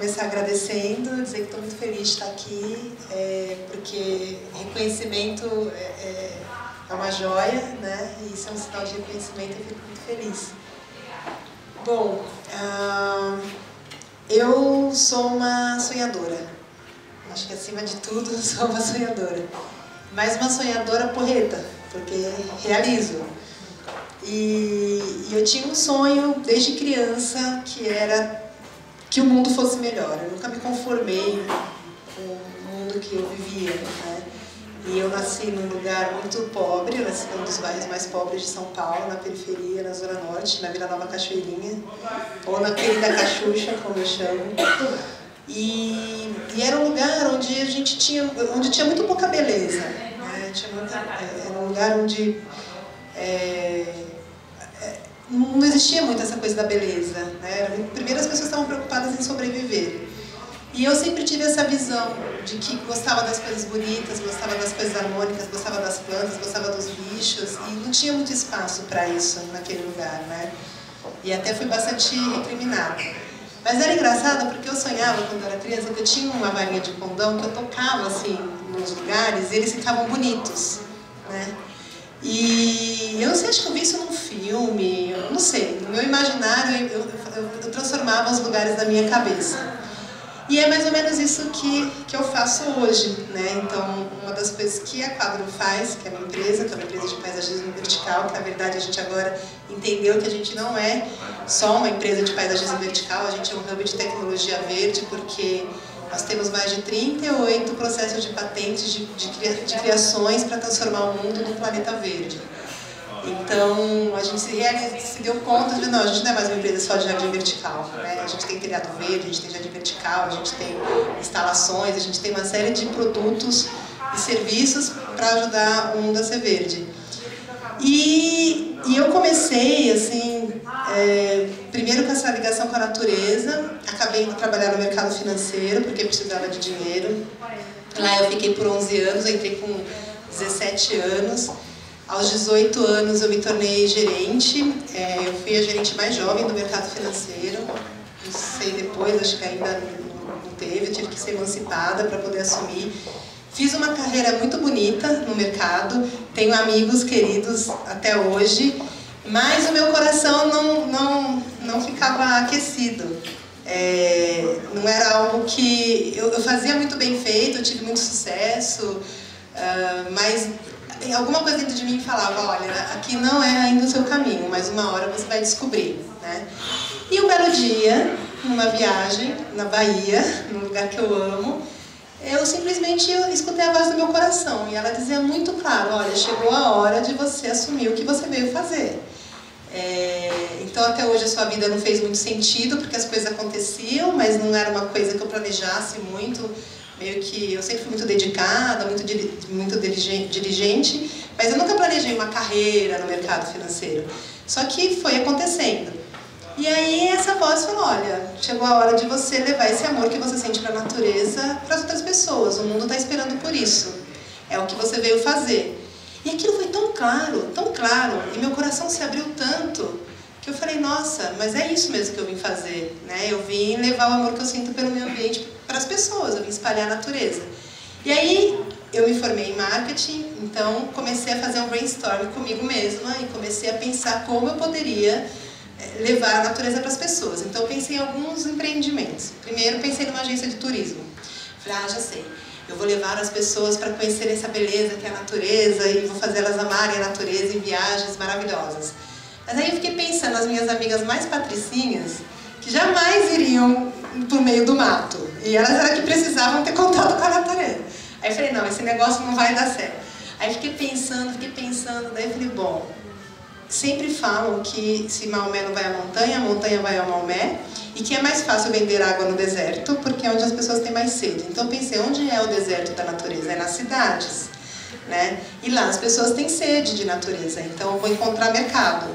começar agradecendo, dizer que estou muito feliz de estar aqui, porque reconhecimento é uma joia, né? E isso é um sinal de reconhecimento e eu fico muito feliz. Bom, eu sou uma sonhadora. Acho que acima de tudo sou uma sonhadora. Mas uma sonhadora porreta, porque realizo. E eu tinha um sonho desde criança que era que o mundo fosse melhor. Eu nunca me conformei com o mundo que eu vivia, né? E eu nasci num lugar muito pobre, eu nasci num dos bairros mais pobres de São Paulo, na periferia, na Zona Norte, na Vila Nova Cachoeirinha, ou na querida Cachucha, como eu chamo. E era um lugar onde a gente tinha muito pouca beleza, né? Era um lugar onde não existia muito essa coisa da beleza, né? Primeiro as pessoas estavam preocupadas em sobreviver. E eu sempre tive essa visão de que gostava das coisas bonitas, gostava das coisas harmônicas, gostava das plantas, gostava dos bichos, e não tinha muito espaço para isso naquele lugar, né? E até fui bastante recriminada. Mas era engraçado porque eu sonhava quando eu era criança que eu tinha uma varinha de condão que eu tocava assim nos lugares e eles ficavam bonitos, né? E eu não sei, acho que eu vi isso num filme, eu não sei, no meu imaginário eu transformava os lugares da minha cabeça. E é mais ou menos isso que eu faço hoje, né? Então, uma das coisas que a Quadro faz, que é uma empresa de paisagismo vertical, que na verdade a gente agora entendeu que a gente não é só uma empresa de paisagismo vertical, a gente é um hub de tecnologia verde, porque nós temos mais de 38 processos de patentes de criações para transformar o mundo num planeta verde. Então, a gente se deu conta de, não, a gente não é mais uma empresa só de jardim vertical, né? A gente tem telhado verde, a gente tem jardim vertical, a gente tem instalações, a gente tem uma série de produtos e serviços para ajudar o mundo a ser verde. E eu comecei, assim, primeiro com essa ligação com a natureza, acabei indo trabalhar no mercado financeiro, porque precisava de dinheiro. Lá eu fiquei por 11 anos, eu entrei com 17 anos. Aos 18 anos eu me tornei gerente, eu fui a gerente mais jovem do mercado financeiro, não sei depois, acho que ainda não teve, eu tive que ser emancipada para poder assumir. Fiz uma carreira muito bonita no mercado, tenho amigos queridos até hoje, mas o meu coração não ficava aquecido. Não era algo que eu fazia muito bem feito, eu tive muito sucesso, mas alguma coisa dentro de mim falava, olha, aqui não é ainda o seu caminho, mas uma hora você vai descobrir, né? E um belo dia, numa viagem na Bahia, num lugar que eu amo, eu simplesmente escutei a voz do meu coração e ela dizia muito claro, olha, chegou a hora de você assumir o que você veio fazer. Então até hoje a sua vida não fez muito sentido porque as coisas aconteciam, mas não era uma coisa que eu planejasse muito. Meio que eu sempre fui muito dedicada, muito diligente, mas eu nunca planejei uma carreira no mercado financeiro. Só que foi acontecendo. E aí essa voz falou, olha, chegou a hora de você levar esse amor que você sente para a natureza para as outras pessoas. O mundo está esperando por isso. É o que você veio fazer. E aquilo foi tão claro, e meu coração se abriu tanto, que eu falei, nossa, mas é isso mesmo que eu vim fazer, né? Eu vim levar o amor que eu sinto pelo meio ambiente para as pessoas, eu vim espalhar a natureza. E aí eu me formei em marketing, então comecei a fazer um brainstorm comigo mesma e comecei a pensar como eu poderia levar a natureza para as pessoas. Então eu pensei em alguns empreendimentos. Primeiro pensei numa agência de turismo. Falei, já sei. Eu vou levar as pessoas para conhecerem essa beleza que é a natureza e vou fazer elas amarem a natureza em viagens maravilhosas. Mas aí eu fiquei pensando nas minhas amigas mais patricinhas, que jamais iriam por meio do mato. E elas eram que precisavam ter contato com a natureza. Aí eu falei, não, esse negócio não vai dar certo. Aí fiquei pensando, daí eu falei, bom, sempre falam que se Maomé não vai à montanha, a montanha vai ao Maomé, e que é mais fácil vender água no deserto, porque é onde as pessoas têm mais sede. Então eu pensei, onde é o deserto da natureza? É nas cidades, né? E lá as pessoas têm sede de natureza, então eu vou encontrar mercado.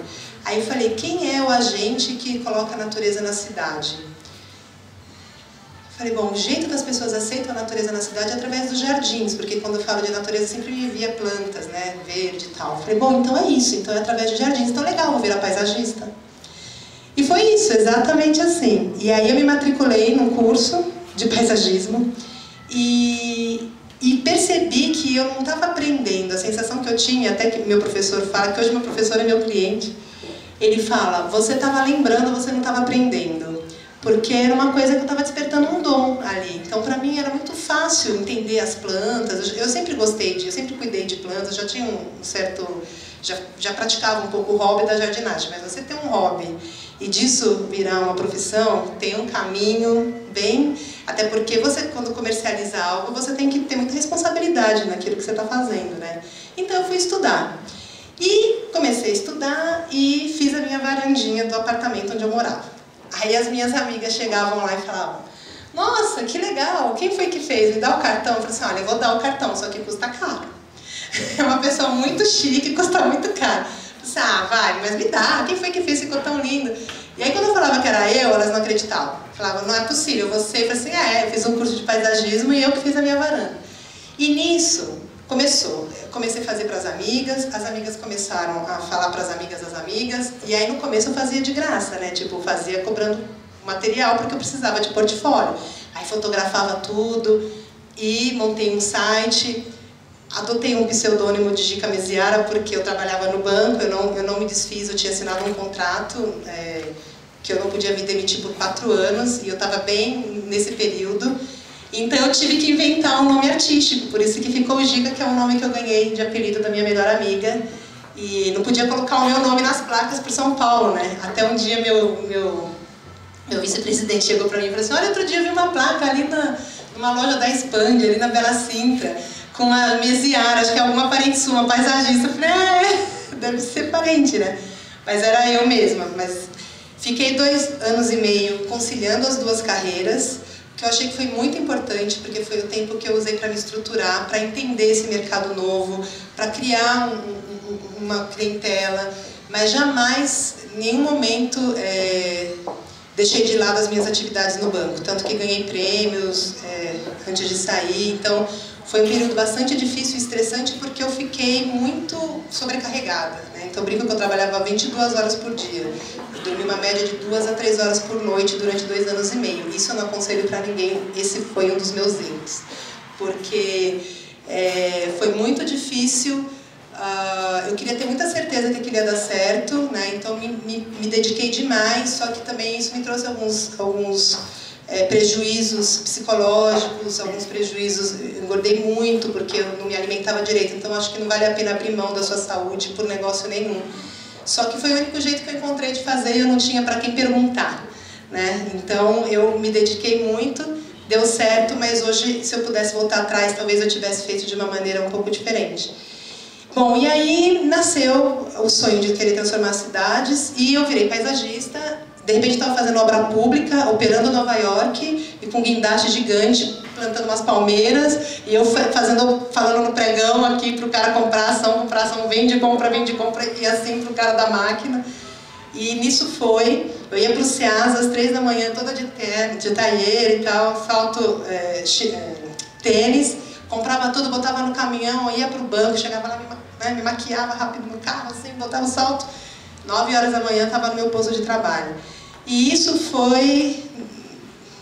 Aí eu falei, quem é o agente que coloca a natureza na cidade? Falei, bom, o jeito que as pessoas aceitam a natureza na cidade é através dos jardins, porque quando eu falo de natureza sempre me via plantas, né, verde e tal. Falei, bom, então é isso, então é através de jardins, então legal, vou virar paisagista. E foi isso, exatamente assim. E aí eu me matriculei num curso de paisagismo e percebi que eu não estava aprendendo. A sensação que eu tinha, até que meu professor fala, que hoje meu professor é meu cliente, ele fala, você estava lembrando, você não estava aprendendo. Porque era uma coisa que eu estava despertando um dom ali. Então, para mim, era muito fácil entender as plantas. Eu sempre gostei eu sempre cuidei de plantas, já tinha um certo... Já praticava um pouco o hobby da jardinagem, mas você ter um hobby e disso virar uma profissão, tem um caminho bem... Até porque você, quando comercializa algo, você tem que ter muita responsabilidade naquilo que você está fazendo, né? Então, eu fui estudar. E comecei a estudar e fiz a minha varandinha do apartamento onde eu morava. Aí as minhas amigas chegavam lá e falavam, nossa, que legal, quem foi que fez? Me dá o cartão. Eu falei assim, olha, eu vou dar o cartão, só que custa caro. É uma pessoa muito chique, custa muito caro. Eu falei assim, vai, mas me dá, quem foi que fez? Ficou tão lindo. E aí quando eu falava que era eu, elas não acreditavam. Falavam, não é possível, você... Eu falei assim, eu fiz um curso de paisagismo e eu que fiz a minha varanda. E nisso, começou. Eu comecei a fazer para as amigas começaram a falar para as amigas, e aí no começo eu fazia de graça, né? Tipo, fazia cobrando material porque eu precisava de portfólio. Aí fotografava tudo e montei um site, adotei um pseudônimo de Gica Mesiara porque eu trabalhava no banco, eu não me desfiz, eu tinha assinado um contrato que eu não podia me demitir por 4 anos e eu estava bem nesse período. Então eu tive que inventar um nome artístico, por isso que ficou o Gica, que é o nome que eu ganhei de apelido da minha melhor amiga. E não podia colocar o meu nome nas placas por São Paulo, né? Até um dia meu vice-presidente chegou para mim e falou assim, olha, outro dia eu vi uma placa ali numa loja da Expand, ali na Bela Sintra, com a Mesiara, acho que é alguma parente sua, uma paisagista. Eu falei, deve ser parente, né? Mas era eu mesma. Mas fiquei 2 anos e meio conciliando as 2 carreiras, que eu achei que foi muito importante, porque foi o tempo que eu usei para me estruturar, para entender esse mercado novo, para criar uma clientela, mas jamais, em nenhum momento, deixei de lado as minhas atividades no banco, tanto que ganhei prêmios antes de sair. Então, foi um período bastante difícil e estressante, porque eu fiquei muito sobrecarregada, né? Então, eu brinco que eu trabalhava 22 horas por dia. Eu dormi uma média de 2 a 3 horas por noite durante 2 anos e meio. Isso eu não aconselho para ninguém, esse foi um dos meus erros. Porque foi muito difícil, eu queria ter muita certeza que aquilo ia dar certo, né? Então me dediquei demais, só que também isso me trouxe alguns prejuízos psicológicos, alguns prejuízos, eu engordei muito porque eu não me alimentava direito, então acho que não vale a pena abrir mão da sua saúde por negócio nenhum. Só que foi o único jeito que eu encontrei de fazer e eu não tinha para quem perguntar, né? Então eu me dediquei muito, deu certo, mas hoje, se eu pudesse voltar atrás, talvez eu tivesse feito de uma maneira um pouco diferente. Bom, e aí nasceu o sonho de querer transformar as cidades e eu virei paisagista. De repente estava fazendo obra pública, operando em Nova York e com guindaste gigante, plantando umas palmeiras, e eu falando no pregão aqui para o cara comprar ação, vende, compra, e assim para o cara da máquina. E nisso eu ia para o CEAS às 3 da manhã, toda de tailleur e tal, salto, tênis, comprava tudo, botava no caminhão, ia para o banco, chegava lá, me maquiava rápido no carro, assim, botava o salto, 9 horas da manhã estava no meu posto de trabalho. E isso foi,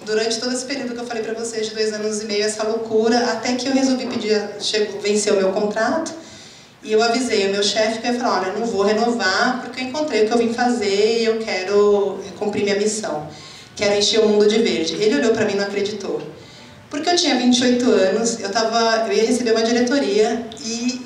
durante todo esse período que eu falei para vocês, de 2 anos e meio, essa loucura, até que eu resolvi vencer o meu contrato, e eu avisei o meu chefe que eu ia falar, olha, não vou renovar, porque eu encontrei o que eu vim fazer e eu quero cumprir minha missão. Quero encher o mundo de verde. Ele olhou para mim e não acreditou. Porque eu tinha 28 anos, eu ia receber uma diretoria e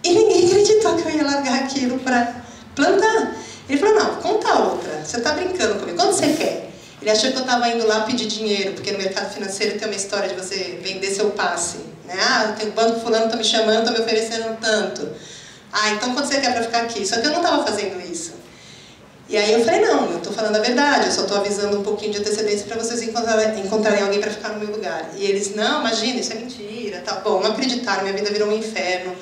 ninguém acreditou que eu ia largar aquilo para plantar. Ele falou, não, conta outra, você está brincando comigo, quanto você quer? Ele achou que eu estava indo lá pedir dinheiro, porque no mercado financeiro tem uma história de você vender seu passe. Né? Tem o banco fulano está me chamando, está me oferecendo tanto. Então quanto você quer para ficar aqui? Só que eu não estava fazendo isso. E aí eu falei, não, eu estou falando a verdade, eu só estou avisando um pouquinho de antecedência para vocês encontrarem alguém para ficar no meu lugar. E eles, não, imagina, isso é mentira. Tá. Bom, não acreditaram, minha vida virou um inferno.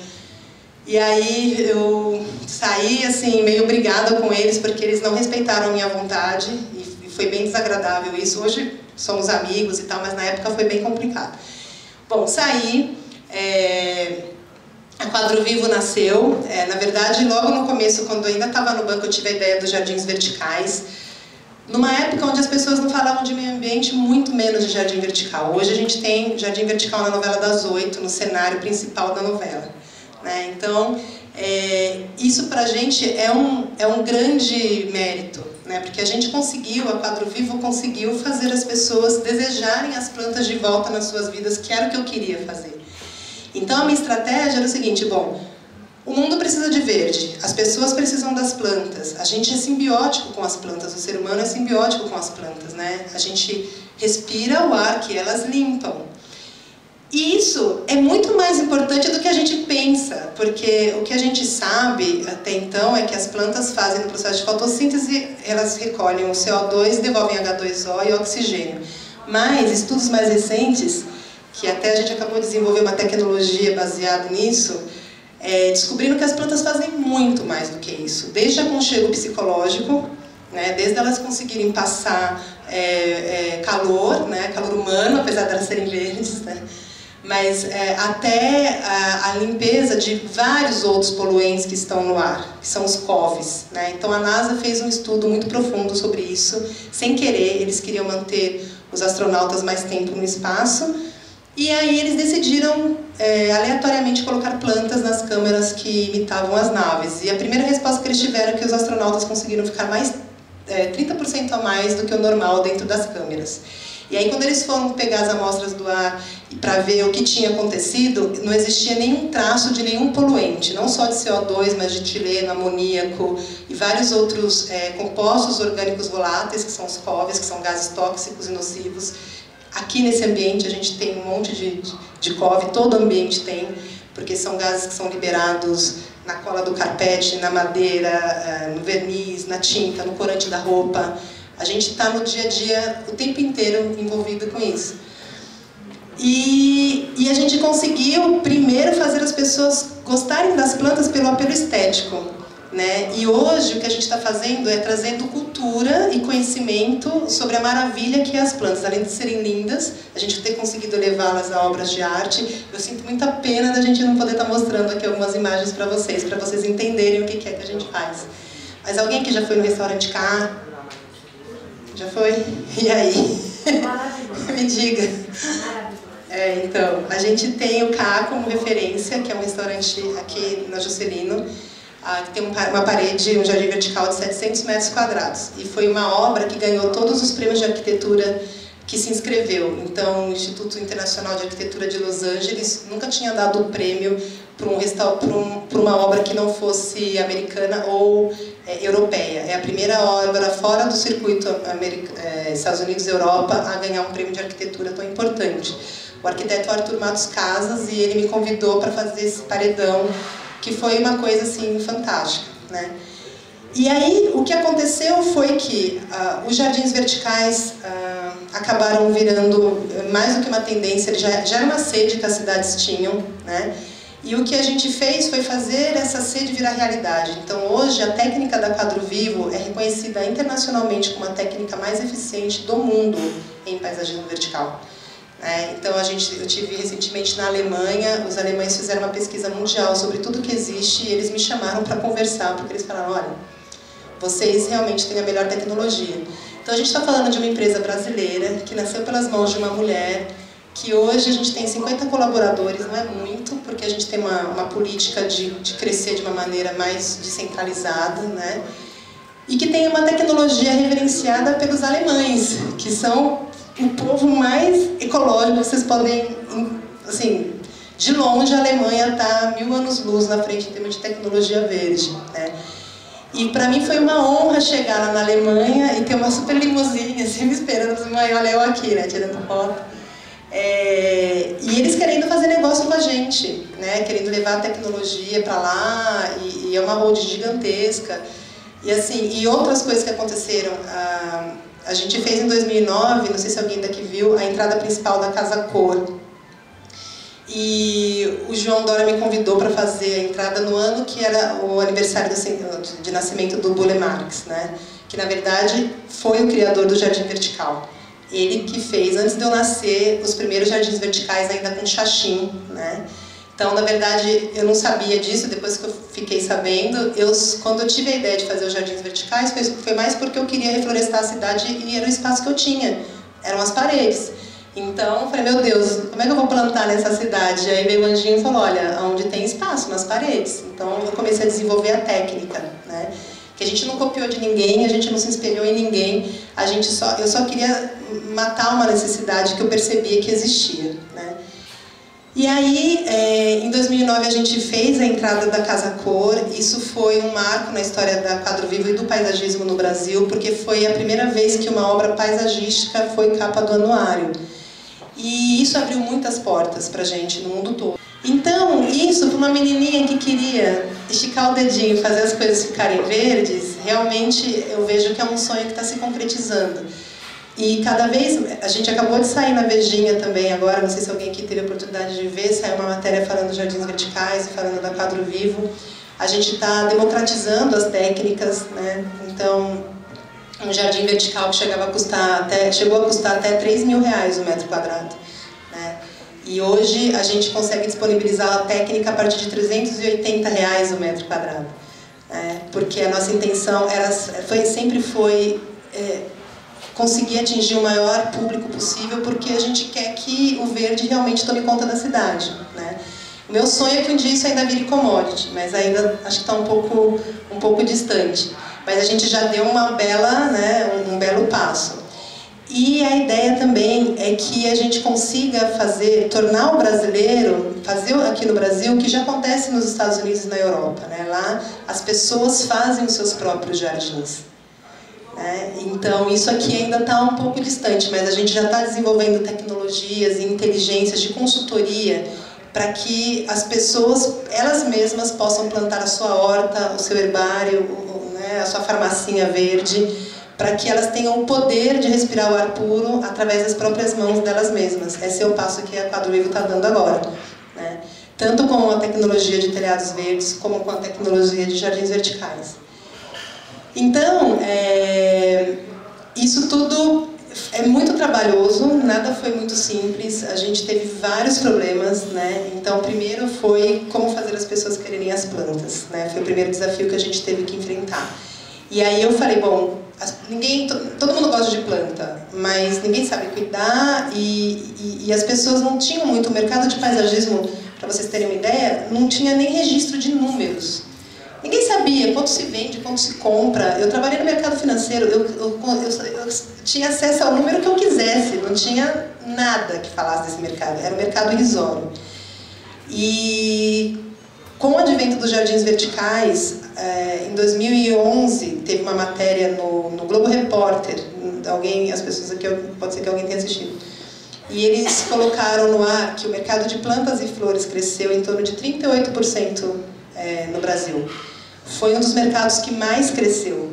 E aí eu saí assim, meio brigada com eles, porque eles não respeitaram a minha vontade, e foi bem desagradável isso. Hoje somos amigos e tal, mas na época foi bem complicado. Bom, saí, a Quadro Vivo nasceu, na verdade logo no começo, quando eu ainda estava no banco, eu tive a ideia dos jardins verticais. numa época onde as pessoas não falavam de meio ambiente, muito menos de jardim vertical. Hoje a gente tem jardim vertical na novela das 8, no cenário principal da novela, né? Então, isso pra gente é um grande mérito, né? Porque a gente conseguiu, a Quadro Vivo conseguiu fazer as pessoas desejarem as plantas de volta nas suas vidas, que era o que eu queria fazer. Então a minha estratégia era o seguinte: bom, o mundo precisa de verde, as pessoas precisam das plantas, a gente é simbiótico com as plantas, o ser humano é simbiótico com as plantas, né? A gente respira o ar que elas limpam. E isso é muito mais importante do que a gente pensa, porque o que a gente sabe até então é que as plantas fazem no processo de fotossíntese, elas recolhem o CO2, devolvem H2O e oxigênio. Mas estudos mais recentes, que até a gente acabou de desenvolver uma tecnologia baseada nisso, descobriram que as plantas fazem muito mais do que isso. Desde aconchego psicológico, né, desde elas conseguirem passar calor, né, calor humano, apesar de elas serem verdes, né, mas até a limpeza de vários outros poluentes que estão no ar, que são os COVs, né? Então a NASA fez um estudo muito profundo sobre isso, sem querer, eles queriam manter os astronautas mais tempo no espaço, e aí eles decidiram aleatoriamente colocar plantas nas câmeras que imitavam as naves. E a primeira resposta que eles tiveram é que os astronautas conseguiram ficar 30% a mais do que o normal dentro das câmeras. E aí quando eles foram pegar as amostras do ar para ver o que tinha acontecido, não existia nenhum traço de nenhum poluente, não só de CO2, mas de etileno, amoníaco e vários outros compostos orgânicos voláteis, que são os COVs, que são gases tóxicos e nocivos. Aqui nesse ambiente a gente tem um monte de COV, todo ambiente tem, porque são gases que são liberados na cola do carpete, na madeira, no verniz, na tinta, no corante da roupa. A gente está no dia a dia, o tempo inteiro, envolvido com isso. E a gente conseguiu, primeiro, fazer as pessoas gostarem das plantas pelo apelo estético, né? E hoje o que a gente está fazendo é trazendo cultura e conhecimento sobre a maravilha que é as plantas. Além de serem lindas, a gente ter conseguido levá-las a obras de arte. Eu sinto muita pena da gente não poder estar mostrando aqui algumas imagens para vocês entenderem o que é que a gente faz. Mas alguém que já foi no restaurante K? Já foi? E aí? Maravilhoso. Me diga. Maravilhoso. Então, a gente tem o K como referência, que é um restaurante aqui na Juscelino, que tem uma parede, um jardim vertical de 700 metros quadrados. E foi uma obra que ganhou todos os prêmios de arquitetura que se inscreveu. Então, o Instituto Internacional de Arquitetura de Los Angeles nunca tinha dado o prêmio para uma obra que não fosse americana ou europeia. É a primeira obra fora do circuito Estados Unidos e Europa a ganhar um prêmio de arquitetura tão importante. O arquiteto Arthur Matos Casas, e ele me convidou para fazer esse paredão, que foi uma coisa assim fantástica, né? E aí o que aconteceu foi que os jardins verticais acabaram virando mais do que uma tendência, já era uma sede que as cidades tinham, né? E o que a gente fez foi fazer essa sede virar realidade. Então hoje a técnica da Quadro Vivo é reconhecida internacionalmente como a técnica mais eficiente do mundo em paisagismo vertical. Então eu tive recentemente na Alemanha, os alemães fizeram uma pesquisa mundial sobre tudo que existe e eles me chamaram para conversar, porque eles falaram: olha, vocês realmente têm a melhor tecnologia. Então a gente está falando de uma empresa brasileira que nasceu pelas mãos de uma mulher, que hoje a gente tem 50 colaboradores, não é muito, porque a gente tem uma política de crescer de uma maneira mais descentralizada, né? E que tem uma tecnologia reverenciada pelos alemães, que são o povo mais ecológico. Vocês podem, assim, de longe a Alemanha está 1000 anos-luz na frente em termos de tecnologia verde, né? E para mim foi uma honra chegar lá na Alemanha e ter uma super limusine assim me esperando, olha eu aqui, né, tirando foto. E eles querendo fazer negócio com a gente, né, querendo levar a tecnologia para lá, e é uma holding gigantesca. E assim, e outras coisas que aconteceram. A gente fez em 2009, não sei se alguém daqui viu, a entrada principal da Casa Cor. E o João Dória me convidou para fazer a entrada no ano que era o aniversário de nascimento do Burle Marx, né? Que na verdade foi o criador do Jardim Vertical. Ele que fez, antes de eu nascer, os primeiros jardins verticais ainda com xaxim, né? Então Então, na verdade, eu não sabia disso, depois que eu fiquei sabendo, quando eu tive a ideia de fazer os jardins verticais, foi mais porque eu queria reflorestar a cidade e era o espaço que eu tinha, eram as paredes. Então, eu falei, meu Deus, como é que eu vou plantar nessa cidade? Aí veio o anjinho e falou, olha, onde tem espaço, nas paredes. Então, eu comecei a desenvolver a técnica, né? Que a gente não copiou de ninguém, a gente não se espelhou em ninguém, eu só queria matar uma necessidade que eu percebia que existia, né? E aí, em 2009, a gente fez a entrada da Casa Cor. Isso foi um marco na história da Quadro Vivo e do paisagismo no Brasil, porque foi a primeira vez que uma obra paisagística foi capa do anuário. E isso abriu muitas portas pra gente no mundo todo. Então, isso para uma menininha que queria esticar o dedinho e fazer as coisas ficarem verdes, realmente eu vejo que é um sonho que está se concretizando. E cada vez, a gente acabou de sair na Vejinha também agora, não sei se alguém aqui teve a oportunidade de ver, saiu uma matéria falando dos jardins verticais e falando da Quadro Vivo. A gente está democratizando as técnicas, né? Então, um jardim vertical que chegou a custar até R$3.000 o metro quadrado, né? E hoje a gente consegue disponibilizar a técnica a partir de R$380 o metro quadrado, né? Porque a nossa intenção sempre foi conseguir atingir o maior público possível, porque a gente quer que o verde realmente tome conta da cidade, né? O meu sonho é que um dia isso ainda vire commodity, mas ainda acho que está um pouco distante. Mas a gente já deu uma bela, né, um belo passo. E a ideia também é que a gente consiga tornar o brasileiro, fazer aqui no Brasil o que já acontece nos Estados Unidos e na Europa, né? Lá as pessoas fazem os seus próprios jardins, né? Então isso aqui ainda está um pouco distante, mas a gente já está desenvolvendo tecnologias e inteligências de consultoria para que as pessoas, elas mesmas, possam plantar a sua horta, o seu herbário, né, a sua farmacinha verde, para que elas tenham o poder de respirar o ar puro através das próprias mãos delas mesmas. Esse é o passo que a Quadro Vivo está dando agora, né? Tanto com a tecnologia de telhados verdes, como com a tecnologia de jardins verticais. Então, isso tudo é muito trabalhoso, nada foi muito simples, a gente teve vários problemas, né? Então, primeiro foi como fazer as pessoas quererem as plantas, né? Foi o primeiro desafio que a gente teve que enfrentar. E aí eu falei, bom, todo mundo gosta de planta, mas ninguém sabe cuidar e as pessoas não tinham muito. O mercado de paisagismo, para vocês terem uma ideia, não tinha nem registro de números. Ninguém sabia quanto se vende, quanto se compra. Eu trabalhei no mercado financeiro, eu tinha acesso ao número que eu quisesse, não tinha nada que falasse desse mercado, era um mercado irrisório. E com o advento dos jardins verticais, em 2011, teve uma matéria no Globo Repórter, as pessoas aqui, pode ser que alguém tenha assistido, e eles colocaram no ar que o mercado de plantas e flores cresceu em torno de 38% no Brasil. Foi um dos mercados que mais cresceu.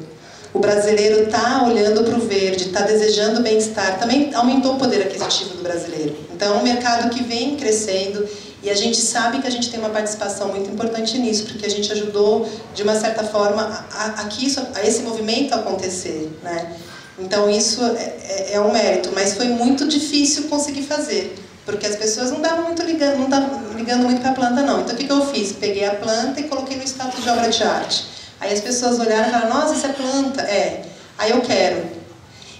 O brasileiro está olhando para o verde, está desejando bem-estar, também aumentou o poder aquisitivo do brasileiro. Então, é um mercado que vem crescendo e a gente sabe que a gente tem uma participação muito importante nisso, porque a gente ajudou, de uma certa forma, a esse movimento acontecer, né? Então, isso é um mérito, mas foi muito difícil conseguir fazer, porque as pessoas não estavam ligando muito para a planta, não. Então, o que eu fiz? Peguei a planta e coloquei no status de obra de arte. Aí as pessoas olharam e falaram, nossa, isso é planta? Aí eu quero.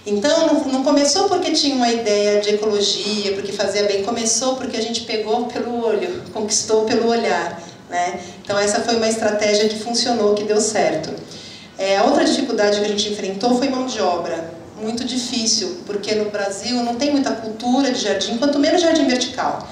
Então, não começou porque tinha uma ideia de ecologia, porque fazia bem, começou porque a gente pegou pelo olho, conquistou pelo olhar, né? Então, essa foi uma estratégia que funcionou, que deu certo. A outra dificuldade que a gente enfrentou foi mão de obra. Muito difícil, porque no Brasil não tem muita cultura de jardim, quanto menos jardim vertical.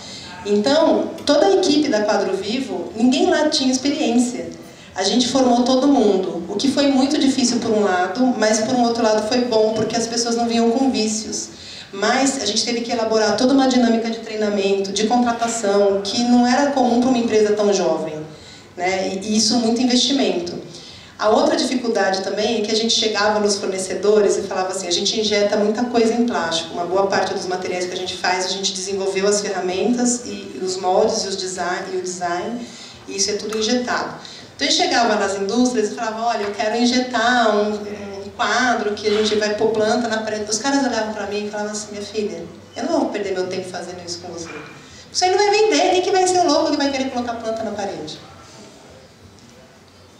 Então, toda a equipe da Quadro Vivo, ninguém lá tinha experiência. A gente formou todo mundo, o que foi muito difícil por um lado, mas por um outro lado foi bom, porque as pessoas não vinham com vícios. Mas a gente teve que elaborar toda uma dinâmica de treinamento, de contratação, que não era comum para uma empresa tão jovem, né? E isso muito investimento. A outra dificuldade também é que a gente chegava nos fornecedores e falava assim, a gente injeta muita coisa em plástico, uma boa parte dos materiais que a gente faz, a gente desenvolveu as ferramentas e os moldes e o design, e isso é tudo injetado. Então a gente chegava nas indústrias e falava, olha, eu quero injetar um quadro que a gente vai pôr planta na parede. Os caras olhavam para mim e falavam assim, minha filha, eu não vou perder meu tempo fazendo isso com você. Isso aí não vai vender, quem que vai ser o louco que vai querer colocar planta na parede?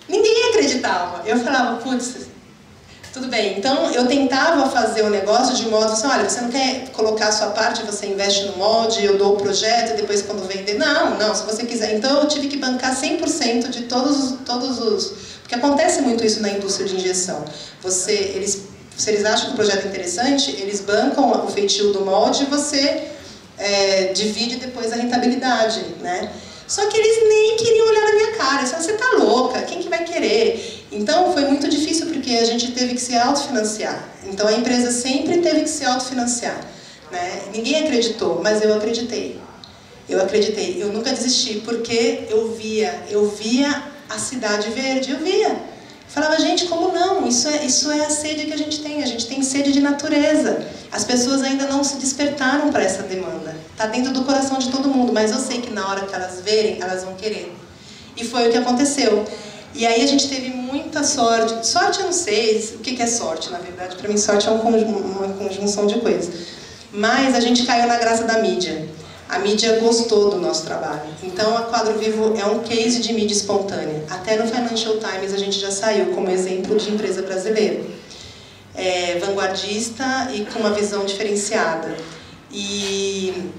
Ninguém acreditava. Eu falava, putz, tudo bem. Então, eu tentava fazer o negócio de modo assim, olha, você não quer colocar a sua parte, você investe no molde, eu dou o projeto, e depois quando vender... Não, se você quiser. Então, eu tive que bancar 100% de todos os... Porque acontece muito isso na indústria de injeção. Se eles acham que o projeto é interessante, eles bancam o feitio do molde e você divide depois a rentabilidade, né? Só que eles nem queriam olhar na minha cara. Eles falaram, você tá louca, quem que vai querer? Então foi muito difícil porque a gente teve que se autofinanciar. Então a empresa sempre teve que se autofinanciar, né? Ninguém acreditou, mas eu acreditei. Eu acreditei, eu nunca desisti porque eu via a cidade verde, eu via. Falava, gente, como não? Isso é a sede que a gente tem sede de natureza. As pessoas ainda não se despertaram para essa demanda. Está dentro do coração de todo mundo, mas eu sei que na hora que elas verem, elas vão querer. E foi o que aconteceu. E aí a gente teve muita sorte. Sorte eu não sei o que é sorte, na verdade. Para mim, sorte é uma conjunção de coisas. Mas a gente caiu na graça da mídia. A mídia gostou do nosso trabalho. Então, a Quadro Vivo é um case de mídia espontânea. Até no Financial Times a gente já saiu como exemplo de empresa brasileira. Vanguardista e com uma visão diferenciada. E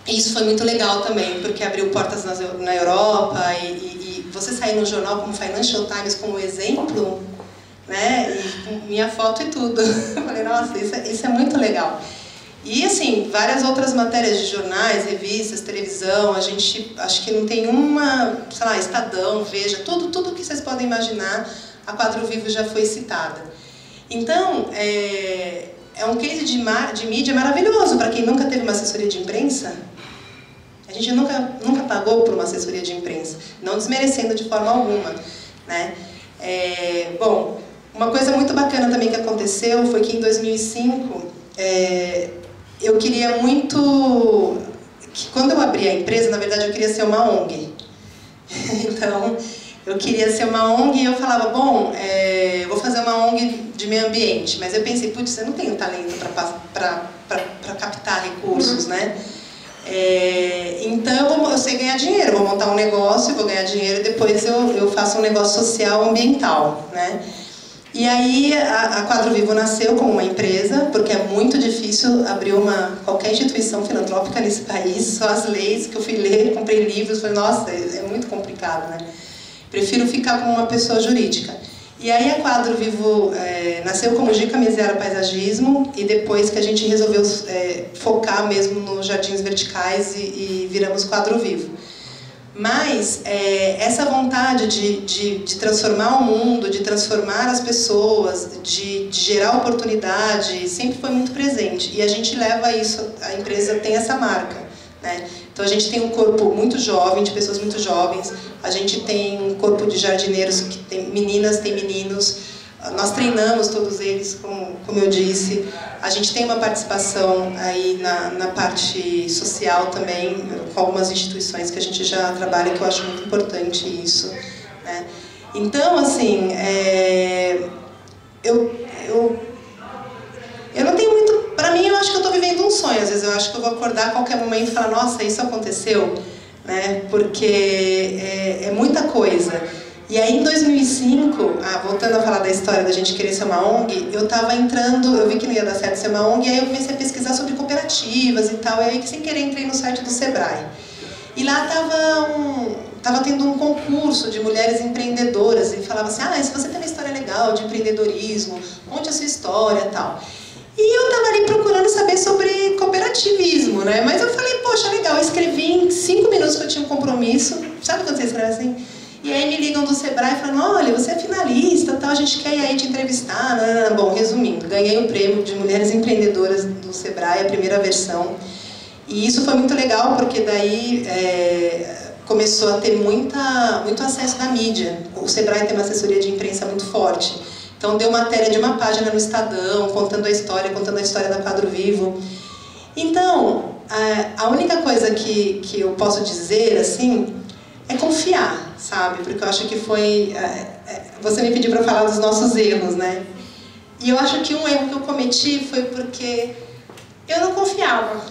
isso foi muito legal também, porque abriu portas na Europa e você sair no jornal como Financial Times como exemplo, né? E com minha foto e tudo. Eu falei, nossa, isso é muito legal. E assim, várias outras matérias de jornais, revistas, televisão, a gente, acho que não tem uma, sei lá, Estadão, Veja, tudo que vocês podem imaginar, a Quadro Vivo já foi citada. Então, é um case de mídia maravilhoso para quem nunca teve uma assessoria de imprensa. A gente nunca pagou por uma assessoria de imprensa, não desmerecendo de forma alguma, né? Bom, uma coisa muito bacana também que aconteceu foi que em 2005, eu queria muito... Quando eu abri a empresa, na verdade eu queria ser uma ONG. Então, eu queria ser uma ONG e eu falava, bom, vou fazer uma ONG de meio ambiente. Mas eu pensei, putz, eu não tenho talento para captar recursos, né? Então, eu sei ganhar dinheiro, vou montar um negócio, vou ganhar dinheiro e depois eu faço um negócio social ambiental, né? E aí a Quadro Vivo nasceu como uma empresa, porque é muito difícil abrir qualquer instituição filantrópica nesse país, só as leis que eu fui ler, comprei livros, falei, nossa, é muito complicado, né? Prefiro ficar como uma pessoa jurídica. E aí a Quadro Vivo nasceu como Gica Meziara Paisagismo, e depois que a gente resolveu focar mesmo nos jardins verticais e viramos Quadro Vivo. Mas essa vontade de transformar o mundo, de transformar as pessoas, de gerar oportunidade, sempre foi muito presente. E a gente leva isso, a empresa tem essa marca, né? Então a gente tem um corpo muito jovem, de pessoas muito jovens, a gente tem um corpo de jardineiros que tem meninas, tem meninos, nós treinamos todos eles, como eu disse, a gente tem uma participação aí na parte social também, com algumas instituições que a gente já trabalha, que eu acho muito importante isso, né? Então, assim, eu não tenho muito... Para mim, eu acho que eu estou vivendo um sonho, às vezes eu acho que eu vou acordar a qualquer momento e falar, nossa, isso aconteceu, né? Porque é muita coisa. E aí, em 2005, voltando a falar da história da gente querer ser uma ONG, eu estava entrando, eu vi que não ia dar certo ser uma ONG, e aí eu comecei a pesquisar sobre cooperativas e tal, e aí, sem querer, entrei no site do Sebrae. E lá estava tendo um concurso de mulheres empreendedoras, e falava assim, se você tem uma história legal de empreendedorismo, conte a sua história e tal. E eu estava ali procurando saber sobre cooperativismo, né? Mas eu falei, poxa, legal, eu escrevi em 5 minutos que eu tinha um compromisso, sabe quando você escreve assim? E aí me ligam do Sebrae falando, olha, você é finalista, tal, a gente quer ir aí te entrevistar. Bom, resumindo, ganhei o prêmio de Mulheres Empreendedoras do Sebrae, a primeira versão. E isso foi muito legal, porque daí começou a ter muito acesso da mídia. O Sebrae tem uma assessoria de imprensa muito forte. Então deu matéria de uma página no Estadão, contando a história da Quadro Vivo. Então, a única coisa que eu posso dizer, assim, é confiar, sabe? Porque eu acho que foi... você me pediu para falar dos nossos erros, né? E eu acho que um erro que eu cometi foi porque eu não confiava.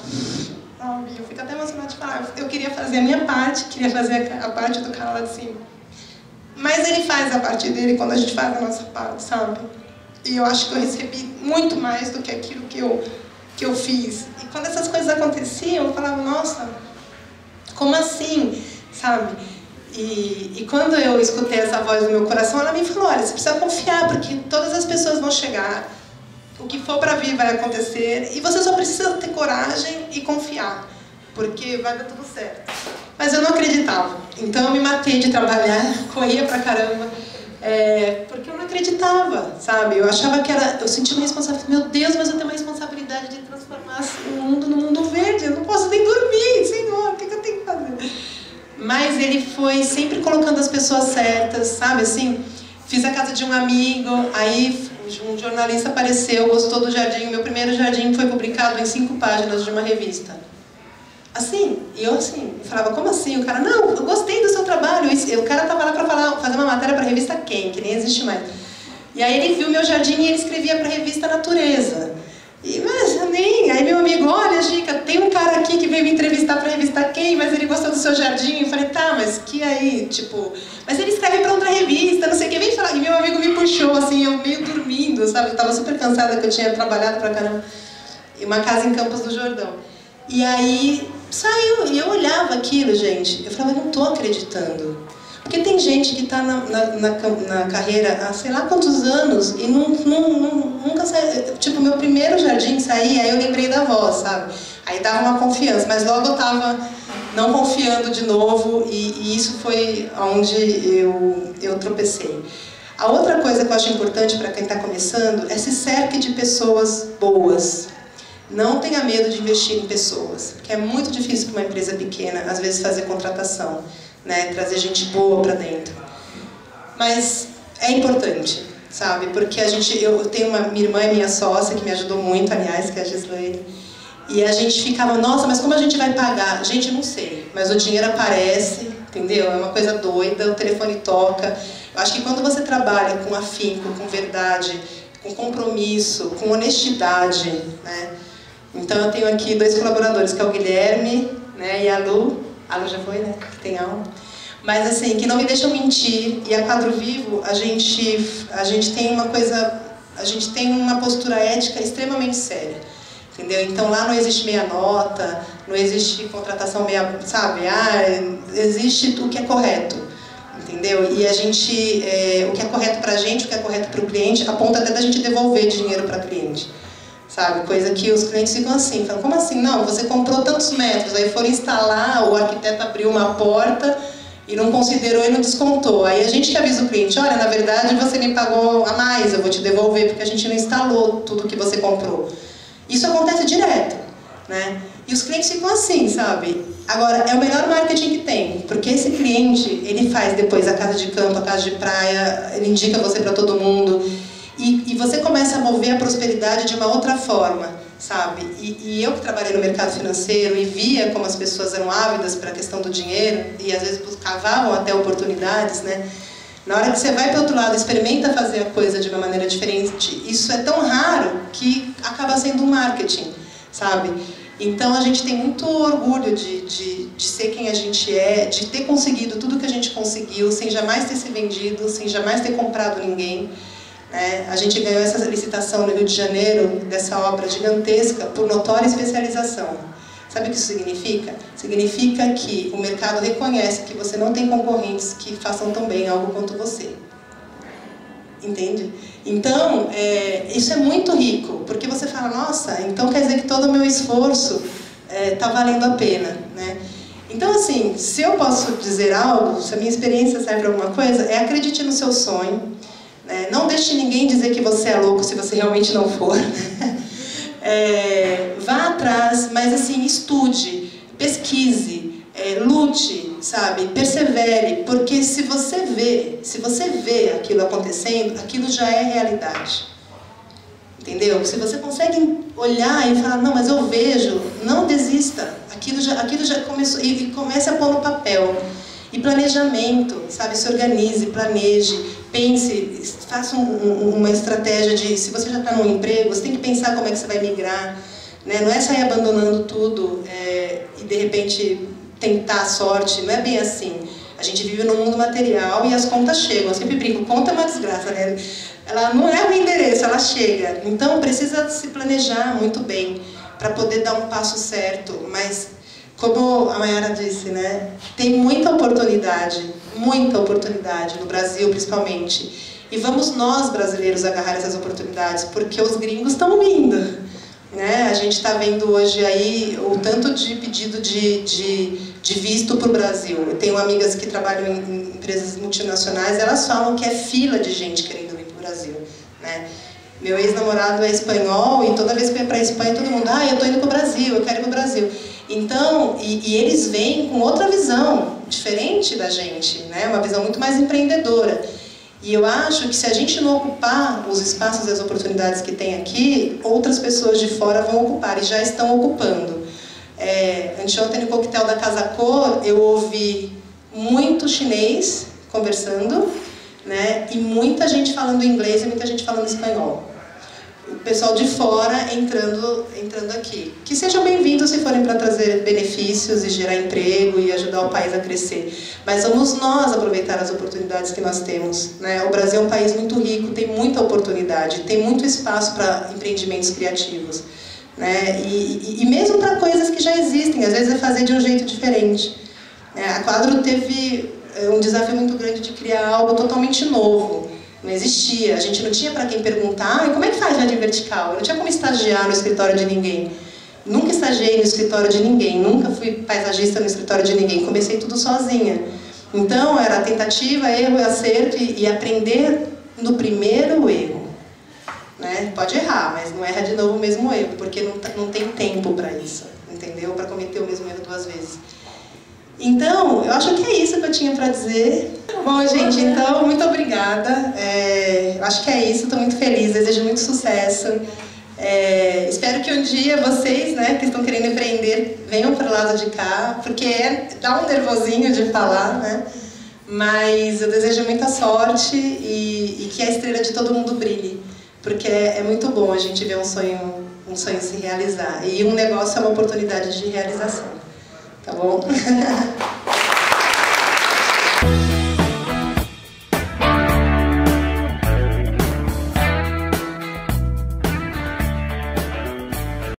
Eu fico até emocionada de falar. Eu queria fazer a minha parte, queria fazer a parte do cara lá de cima. Mas ele faz a parte dele quando a gente faz a nossa parte, sabe? E eu acho que eu recebi muito mais do que aquilo que eu fiz. E quando essas coisas aconteciam, eu falava, nossa, como assim, sabe? E quando eu escutei essa voz no meu coração, ela me falou, olha, você precisa confiar, porque todas as pessoas vão chegar, o que for para vir vai acontecer, e você só precisa ter coragem e confiar, porque vai dar tudo certo. Mas eu não acreditava, então eu me matei de trabalhar, corria pra caramba, porque eu não acreditava, sabe? Eu achava que era, eu sentia uma responsabilidade, meu Deus, mas eu tenho uma responsabilidade de transformar o mundo no mundo verde, eu não posso nem dormir, Senhor, o que eu tenho que fazer? Mas ele foi sempre colocando as pessoas certas, sabe, assim, fiz a casa de um amigo, aí um jornalista apareceu, gostou do jardim, meu primeiro jardim foi publicado em 5 páginas de uma revista. Assim, e eu assim, eu falava, como assim? O cara, não, eu gostei do seu trabalho. O cara estava lá para fazer uma matéria para a revista Quem, que nem existe mais. E aí ele viu meu jardim e ele escrevia para a revista Natureza. Aí meu amigo, olha, Gica, tem um cara aqui que veio me entrevistar para a revista Quem, mas ele gostou do seu jardim. Eu falei, tá, mas que aí, tipo... Mas ele escreve para outra revista, não sei o que, vem falar. E meu amigo me puxou, assim, eu meio dormindo, sabe? Eu estava super cansada, que eu tinha trabalhado pra caramba. Em uma casa em Campos do Jordão. E aí saiu, e eu olhava aquilo, gente, eu falava, eu não estou acreditando. Porque tem gente que está na carreira há sei lá quantos anos e nunca sai. Tipo, meu primeiro jardim saía, aí eu lembrei da voz, sabe? Aí dava uma confiança, mas logo eu estava não confiando de novo e isso foi onde eu tropecei. A outra coisa que eu acho importante para quem está começando é se cerque de pessoas boas. Não tenha medo de investir em pessoas, porque é muito difícil para uma empresa pequena, às vezes, fazer contratação, né? Trazer gente boa para dentro. Mas é importante, sabe? Porque eu tenho minha irmã é minha sócia, que me ajudou muito, aliás, que é a Gislaine, e a gente ficava, nossa, mas como a gente vai pagar? Gente, não sei, mas o dinheiro aparece, entendeu? É uma coisa doida, o telefone toca. Eu acho que quando você trabalha com afinco, com verdade, com compromisso, com honestidade, né? Então eu tenho aqui 2 colaboradores, que é o Guilherme, né, e a Lu. A Lu já foi, né? Que tem aula. Mas assim, que não me deixam mentir. E a Quadro Vivo, a gente tem uma coisa, a gente tem uma postura ética extremamente séria. Entendeu? Então lá não existe meia nota, não existe contratação meia, sabe? Existe o que é correto. Entendeu? E a gente, o que é correto pra gente, o que é correto pro cliente, a ponto até da gente devolver dinheiro para cliente. Sabe? Coisa que os clientes ficam assim, falam, como assim? Não, você comprou tantos metros, aí foram instalar, o arquiteto abriu uma porta e não considerou e não descontou. Aí a gente que avisa o cliente, olha, na verdade você me pagou a mais, eu vou te devolver porque a gente não instalou tudo que você comprou. Isso acontece direto, né? E os clientes ficam assim, sabe? Agora, é o melhor marketing que tem, porque esse cliente, ele faz depois a casa de campo, a casa de praia, ele indica você para todo mundo. E você começa a mover a prosperidade de uma outra forma, sabe? E eu que trabalhei no mercado financeiro e via como as pessoas eram ávidas para a questão do dinheiro e às vezes cavavam até oportunidades, né? Na hora que você vai para o outro lado e experimenta fazer a coisa de uma maneira diferente, isso é tão raro que acaba sendo um marketing, sabe? Então a gente tem muito orgulho de ser quem a gente é, de ter conseguido tudo que a gente conseguiu, sem jamais ter se vendido, sem jamais ter comprado ninguém. A gente ganhou essa licitação no Rio de Janeiro, dessa obra gigantesca, por notória especialização. Sabe o que isso significa? Significa que o mercado reconhece que você não tem concorrentes que façam tão bem algo quanto você. Entende? Então, isso é muito rico, porque você fala, nossa, então quer dizer que todo o meu esforço está valendo a pena, né? Então, assim, se eu posso dizer algo, se a minha experiência serve para alguma coisa, acredite no seu sonho. Não deixe ninguém dizer que você é louco se você realmente não for. Vá atrás, mas assim, estude, pesquise, lute, sabe? Persevere, porque se você vê aquilo acontecendo, aquilo já é realidade. Entendeu? Se você consegue olhar e falar, não, mas eu vejo, não desista. Aquilo já começou, e comece a pôr no papel. E planejamento, sabe? Se organize, planeje. Pense, faça uma estratégia de, se você já está num emprego, você tem que pensar como é que você vai migrar, né? Não é sair abandonando tudo de repente tentar a sorte, não é bem assim. A gente vive num mundo material e as contas chegam. Eu sempre brinco, conta é uma desgraça, né? Ela não é o endereço, ela chega. Então precisa se planejar muito bem para poder dar um passo certo. Mas, como a Mayara disse, né? Tem muita oportunidade no Brasil principalmente. E vamos nós, brasileiros, agarrar essas oportunidades, porque os gringos estão vindo. Né? A gente está vendo hoje aí o tanto de pedido de visto para o Brasil. Eu tenho amigas que trabalham em empresas multinacionais, elas falam que é fila de gente querendo vir para o Brasil. Né? Meu ex-namorado é espanhol e toda vez que eu ia para a Espanha, todo mundo, eu estou indo para o Brasil, eu quero ir para o Brasil. Então, e eles vêm com outra visão, diferente da gente, né? Uma visão muito mais empreendedora. E eu acho que se a gente não ocupar os espaços e as oportunidades que tem aqui, outras pessoas de fora vão ocupar, e já estão ocupando. Anteontem no coquetel da Casa Cor, eu ouvi muito chinês conversando, né, e muita gente falando inglês e muita gente falando espanhol. O pessoal de fora entrando aqui. Que sejam bem-vindos se forem para trazer benefícios e gerar emprego e ajudar o país a crescer. Mas vamos nós aproveitar as oportunidades que nós temos. Né? O Brasil é um país muito rico, tem muita oportunidade, tem muito espaço para empreendimentos criativos. Né? E mesmo para coisas que já existem, às vezes é fazer de um jeito diferente. A Quadro teve um desafio muito grande de criar algo totalmente novo. Não existia, a gente não tinha para quem perguntar, como é que faz jardim vertical? Eu não tinha como estagiar no escritório de ninguém. Nunca estagiei no escritório de ninguém, nunca fui paisagista no escritório de ninguém, comecei tudo sozinha. Então era tentativa, erro e acerto e aprender no primeiro erro. Né? Pode errar, mas não erra de novo o mesmo erro, porque não tem tempo para isso, entendeu? Para cometer o mesmo erro 2 vezes. Então, eu acho que é isso que eu tinha para dizer. Bom, gente, então, muito obrigada. Eu acho que é isso, estou muito feliz, desejo muito sucesso. Espero que um dia vocês, né, que estão querendo empreender, venham para o lado de cá, porque dá um nervosinho de falar, né? Mas eu desejo muita sorte e que a estrela de todo mundo brilhe, porque é muito bom a gente ver um sonho se realizar. E um negócio é uma oportunidade de realização. Tá bom?